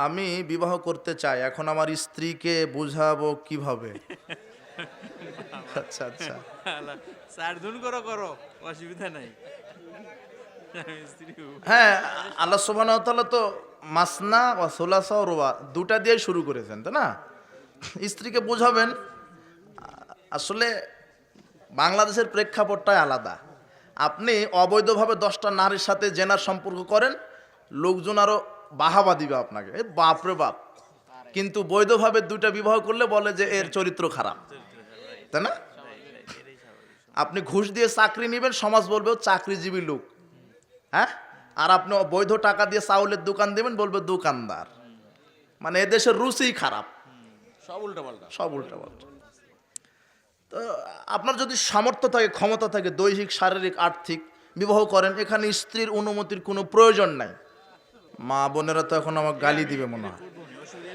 আমি বিবাহ করতে চাই, এখন আমার স্ত্রীকে বুঝাবো কিভাবে? আচ্ছা আচ্ছা। চার ধুন করো করো, অসুবিধা নাই। হ্যাঁ, আল্লাহ সুবহানাহু ওয়া তাআলা তো মাসনা ওয়া সুলাসা ওয়া রুবা দুটা দিয়ে শুরু করেছেন, তাই না? স্ত্রীকে বোঝাবেন। আসলে বাংলাদেশের প্রেক্ষাপটটাই আলাদা। আপনি অবৈধভাবে 10টা নারীর সাথে জেনার সম্পর্ক করেন, লোকজন আরো বাহাবা দিবে আপনাকে, এ বাপ রে বাপ। কিন্তু বৈধভাবে দুইটা বিবাহ করলে বলে যে এর চরিত্র খারাপ, তাই না? আপনি ঘুষ দিয়ে চাকরি নেবেন, সমাজ বলবে ও চাকরিজীবী লোক, হ্যাঁ। আর আপনি বৈধ টাকা দিয়ে চাউলের দোকান দেবেন, বলবে দোকানদার। মানে এদেশের রুচিই খারাপ, সব উল্টা পাল্টা। সব উল্টা পাল্টা। তো আপনার যদি সামর্থ্য থাকে, ক্ষমতা থাকে, দৈহিক, শারীরিক, আর্থিক, বিবাহ করেন। এখানে স্ত্রীর অনুমতির কোনো প্রয়োজন নাই। মা বোনেরা তো এখন আমাকে গালি দিবে মনে হয়।